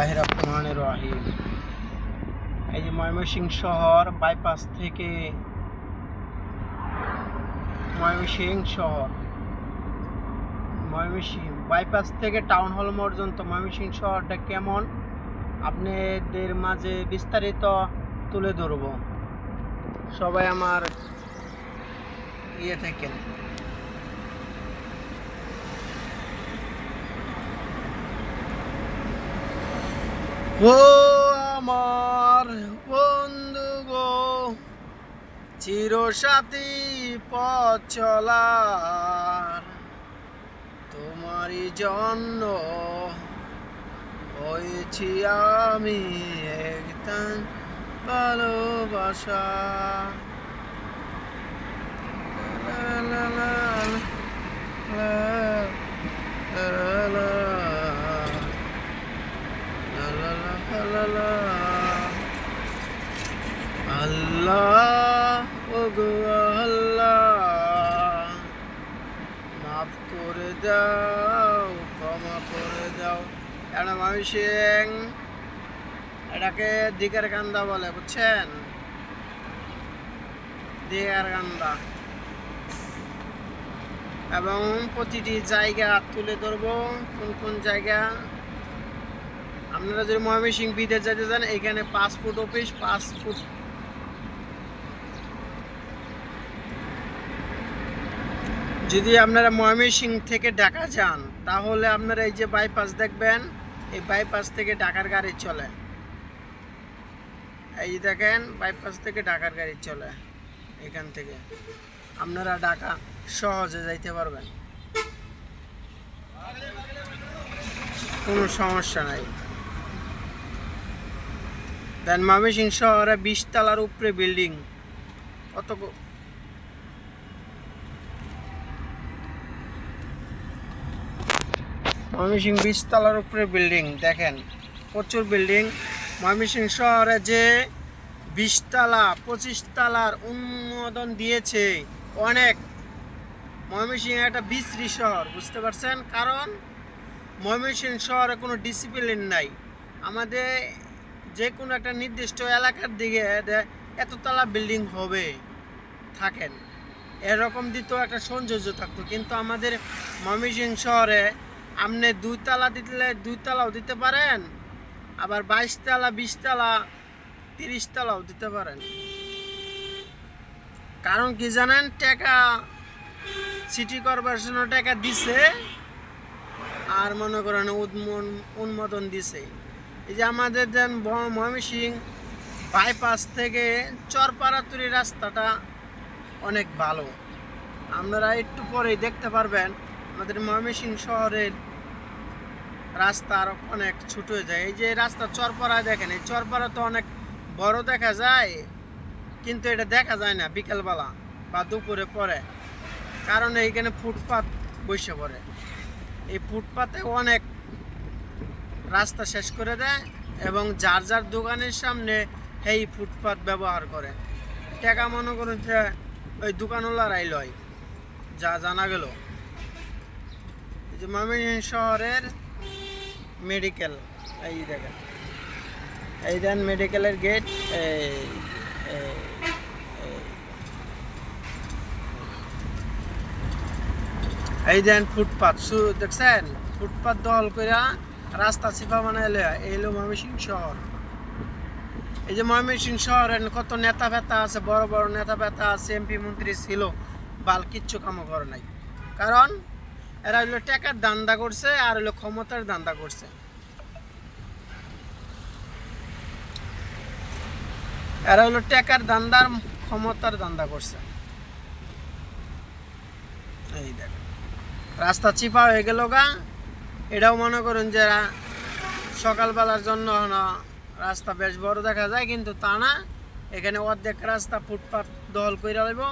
বিসমিল্লাহির রহমানির রহিম। এই যে ময়মনসিংহ শহর বাইপাস থেকে ময়মনসিংহ বাইপাস থেকে টাউন হল পর্যন্ত ময়মনসিংহ শহরটা কেমন আপনাদের মাঝে বিস্তারিত তুলে ধরব। সবাই আমার থাকেন। ও আমার বন্ধু গো, চিরসাথী পথ চলার, তোমারই জন্য হয়েছি আমি একদম ভালোবাসা। আল্লাহ ওগো আল্লাহ, মাফ করে দাও, ক্ষমা করে দাও। এটা ময়মনসিংহ, এটাকে দিঘার কান্দা বলে, বুঝছেন? দিঘার কান্দা। এবং প্রতিটি জায়গা তুলে ধরবো, কোন কোন জায়গা। আপনারা যদি ময়মনসিংহ বিদেশ যেতে চান, এখানে পাসপোর্ট অফিস, পাসপোর্ট যদি আপনারা ময়মনসিংহ থেকে ঢাকা যান, তাহলে আপনারা এই যে বাইপাস দেখবেন, এই বাইপাস থেকে ঢাকার গাড়ি চলে। এই যে দেখেন, বাইপাস থেকে ঢাকার গাড়ি চলে। এখান থেকে আপনারা ঢাকা সহজে যাইতে পারবেন, কোনো সমস্যা নাই। দেন ময়মনসিংহ শহরে 20 তলার উপরে বিল্ডিং। কত ময়মনসিংহ 20 তলার উপরে বিল্ডিং দেখেন, প্রচুর বিল্ডিং। ময়মনসিংহ শহরে যে 20 তলা 25 তলার অনুমোদন দিয়েছে অনেক। ময়মনসিংহ একটা বিশ্রী শহর, বুঝতে পারছেন? কারণ ময়মনসিংহ শহরে কোনো ডিসিপ্লিন নাই। আমাদের যে কোনো একটা নির্দিষ্ট এলাকার দিকে এততলা বিল্ডিং হবে থাকেন, এরকম দিত একটা সৌন্দর্য থাকতো। কিন্তু আমাদের ময়মনসিংহ শহরে আপনি 2 তলা দিলে 2 তলাও দিতে পারেন, আবার 22 তলা 20 তলা 30 তলাও দিতে পারেন। কারণ কি জানেন? টাকা সিটি কর্পোরেশনও টাকা দিছে, আর মনে করেন অনুমোদন দিছে। এই যে আমাদের দেন ময়মনসিংহ বাইপাস থেকে চরপাড়াতুরি রাস্তাটা অনেক ভালো। আপনারা একটু পরেই দেখতে পারবেন আমাদের ময়মনসিংহ শহরের রাস্তা আরও অনেক ছোট হয়ে যায়। এই যে রাস্তা চরপাড়ায় দেখেন, এই চরপাড়া তো অনেক বড় দেখা যায়, কিন্তু এটা দেখা যায় না বিকেলবেলা বা দুপুরে পরে, কারণ এইখানে ফুটপাত বসে পড়ে। এই ফুটপাতে অনেক রাস্তা শেষ করে দেয়, এবং যার যার দোকানের সামনে এই ফুটপাত ব্যবহার করে। টাকা মনে করুন যে ওই দোকানওয়ালারাই লয়, যা জানা গেল। এই যে ময়মনসিংহ শহরের মেডিকেল, এই দেখেন, এই দেন মেডিকেলের গেট। এই দেন ফুটপাত, দেখছেন? ফুটপাত দখল করে রাস্তা চিপা বানাইলে এইলো ময়মনসিংহ শহর। এই যে ময়মনসিংহ শহরের কত নেতা ফেতা আছে, বড় বড় নেতা ফেতা আছে, এমপি মন্ত্রী ছিল, বাল কিচ্ছু কামও করে নাই। কারণ এরা হইলো টাকার ধান্দা করছে, আর হইলো ক্ষমতার ধান্দা করছে। এরা হইলো টাকার ধান্দার, ক্ষমতার ধান্দা করছে। এই দেখ, রাস্তা চিপা হয়ে গেল গা। এটাও মনে করুন যে সকালবেলার জন্য রাস্তা বেশ বড় দেখা যায়, কিন্তু তা না। এখানে অর্ধেক রাস্তা ফুটপাত দখল করে রাখব।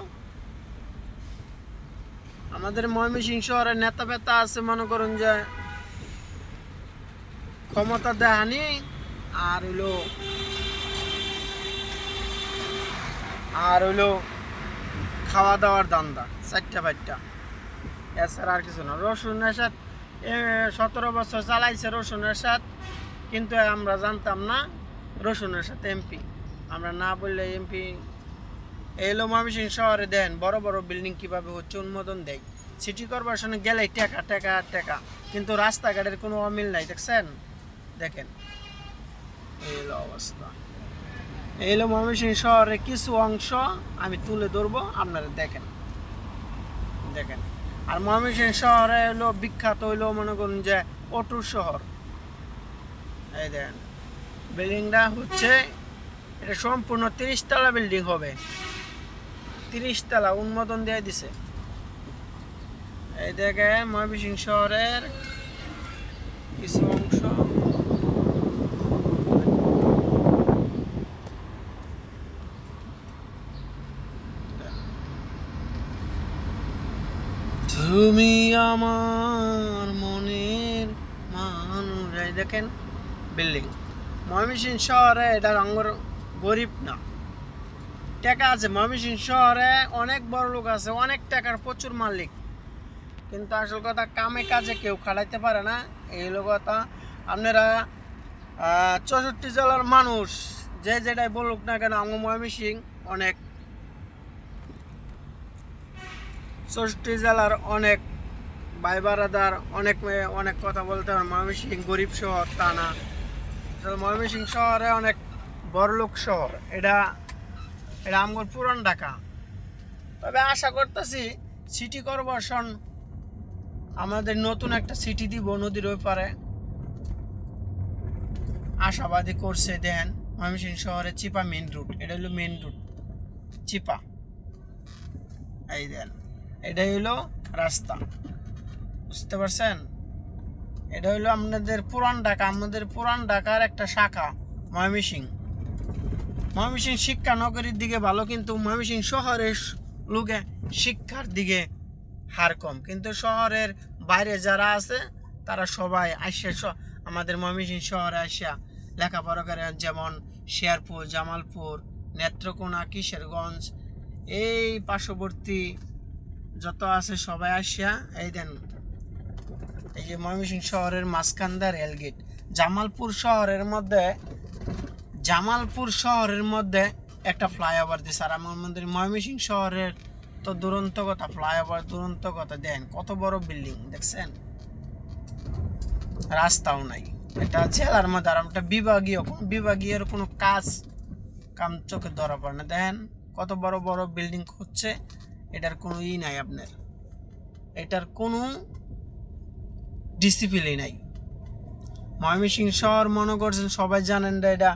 আমাদের ময়মনসিংহ শহরের নেতা ফেতা আছে, মনে করুন যে ক্ষমতা দেখানি, আর হইলো খাওয়া দাওয়ার দান্দা, 4টা 5টা, এছাড়া আর কিছু না। রসুন এরশাদ 17 বছর চালাইছে রসুন এরশাদ, কিন্তু আমরা জানতাম না রসুনের সাথে এমপি, আমরা না বললে এমপি। এলো ময়মনসিংহ শহরে দেন বড় বড় বিল্ডিং কিভাবে হচ্ছে, অনুমোদন দেয়। সিটি কর্পোরেশনে গেলেই টাকা টাকা টাকা, কিন্তু রাস্তাঘাটের কোনো অমিল নাই। দেখছেন, দেখেন এলো অবস্থা। এলো ময়মনসিংহ শহরের কিছু অংশ আমি তুলে ধরবো, আপনারা দেখেন দেখেন। আর ময়মনসিংহ শহরে হলো বিখ্যাত হইলো মনে করুন যে অটুর শহর। এই দেখেন বিল্ডিংটা হচ্ছে, এটা সম্পূর্ণ 30 তলা বিল্ডিং হবে, 30 তলা অনুমোদন দিয়ে দিছে। এই দেখেন ময়মনসিংহ শহরের কিছু অংশ। তুমি আমার মনের মানুষ। এই দেখেন বিল্ডিং। ময়মনসিংহ শহরে এটা রঙের গরিব না, টাকা আছে। ময়মনসিংহ শহরে অনেক বড় লোক আছে, অনেক টাকার প্রচুর মালিক, কিন্তু আসল কথা কামে কাজে কেউ খাটাইতে পারে না। এই হলো কথা। আপনারা 64 জেলার মানুষ যে যেটাই বলুক না কেন, আমার ময়মনসিংহ অনেক, 64 জেলার অনেক ভাই বারাদার, অনেক অনেক কথা বলতে পারে। ময়মনসিংহ গরিব শহর তা না, ময়মনসিংহ শহরে অনেক বড়লোক শহর। এটা আমার পুরান ঢাকা। তবে আশা করতেছি সিটি কর্পোরেশন আমাদের নতুন একটা সিটি দিব নদীর ওই পারে, আশাবাদী করছে। দেন ময়মনসিংহ শহরে চিপা মেন রুট, এটা হলো মেন রুট চিপা। এই দেন এটাই হলো রাস্তা, বুঝতে পারছেন? এটা হলো আপনাদের পুরান ঢাকা, আমাদের পুরান ঢাকার একটা শাখা ময়মনসিংহ। ময়মনসিংহ শিক্ষা নগরীর দিকে ভালো, কিন্তু ময়মনসিংহ শহরের লোকে শিক্ষার দিকে হার কম। কিন্তু শহরের বাইরে যারা আছে তারা সবাই আসে আমাদের ময়মনসিংহ শহরে আসা লেখাপড়া করে, যেমন শেরপুর, জামালপুর, নেত্রকোনা, কিশোরগঞ্জ, এই পার্শ্ববর্তী যত আছে সবাই আসিয়া। এই দেন এই যে ময়মনসিংহ শহরের মাঝখানটা রেলগেট। জামালপুর শহরের মধ্যে একটা ফ্লাইওভার দিছে। আর আমাদের ময়মনসিংহ শহরের তো দুরন্ত কথা, ফ্লাইওভার দুরন্ত কথা। দেন কত বড় বিল্ডিং দেখছেন, রাস্তাও নাই। এটা জেলার মধ্যে, আর একটা বিভাগীয় কোনো কাম চোখে ধরা পড়ে না। দেখেন কত বড় বড় বিল্ডিং হচ্ছে, এটার কোনো নাই, আপনার এটার কোনো ডিসিপ্লিন নাই। ময়মনসিংহ শহর মনে করছেন সবাই জানেন যে এটা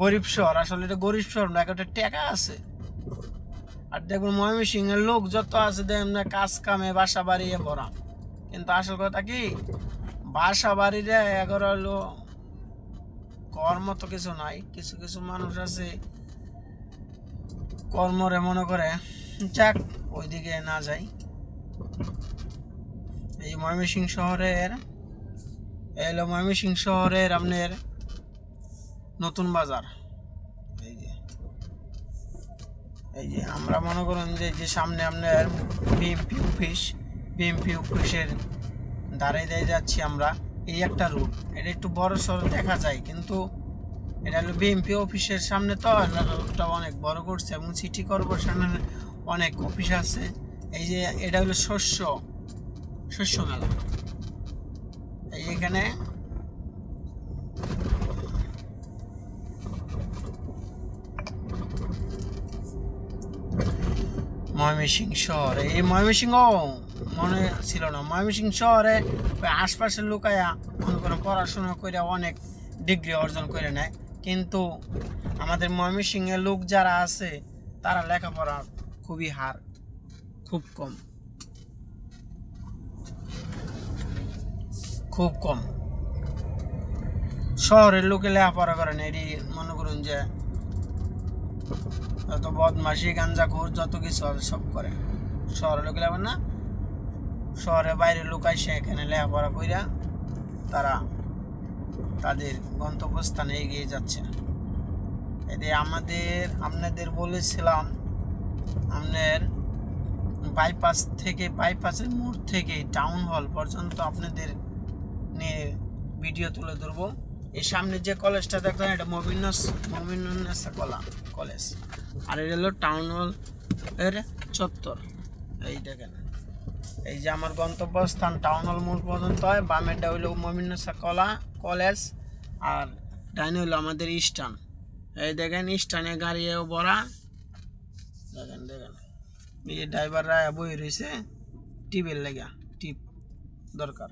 গরিব শহর, আসলে এটা গরিব শহর না, একটা টাকা আছে। আর দেখুন ময়মনসিংহের লোক যত আছে দেখেন না, কাজ কামে বাসা বাড়িয়ে ভরা। কিন্তু আসল কথা কি, বাসা বাড়িরে এগারো হলো কর্ম তো কিছু নাই। কিছু কিছু মানুষ আছে কর্মরে মনে করে, যাক ওইদিকে না যাই। এই ময়মনসিংহ শহরের আপনার নতুন বাজার। এই যে আমরা মনে করেন যে সামনে আপনার বিএমপি অফিসের দাঁড়াই যাচ্ছি আমরা। এই একটা রুট, এটা একটু বড় সড়ো দেখা যায়, কিন্তু এটা হলো বিএমপি অফিসের সামনে, তো রুটটা অনেক বড় করছে এবং সিটি কর্পোরেশনের অনেক অফিস আছে। এই যে এটা হলো শস্য মেলা। এই এখানে ময়মনসিংহ শহরে, এই ময়মনসিংহ মনে ছিল না, ময়মনসিংহ শহরে আশপাশের লোকায়া মনে করেন পড়াশোনা করে অনেক ডিগ্রি অর্জন করে নেয়, কিন্তু আমাদের ময়মনসিংহের লোক যারা আছে তারা লেখাপড়া খুবই হার খুব কম। শহরের লোকে লেখাপড়া করে না, এটি মনে করুন যে যত বদমাশি গাঞ্জাখোর যত কিছু আছে সব করে শহরের লোক। লেখাপড়া না, শহরের বাইরের লোক আসে এখানে লেখাপড়া কইরা তারা তাদের গন্তব্যস্থানে এগিয়ে যাচ্ছে। এটি আপনাদের বলেছিলাম, আপনার বাইপাসের মোড় থেকে টাউন হল পর্যন্ত আপনাদের নিয়ে ভিডিও তুলে ধরবো। এই সামনে যে কলেজটা দেখেন এটা মমিনুন্নেসা কলেজ, আর এটা হলো টাউন হল এর চত্বর। এই দেখেন, এই যে আমার গন্তব্যস্থান টাউন হল মোড় পর্যন্ত হয়, বামেরটা হইলো মমিনুন্নেসা কলেজ, আর ডাইনে হইলো আমাদের স্ট্যান্ড। এই দেখেন স্ট্যান্ডে গাড়িও ভরা, দেখেন এই যে ড্রাইভাররা বই রয়েছে টিপের লেগা, টিপ দরকার।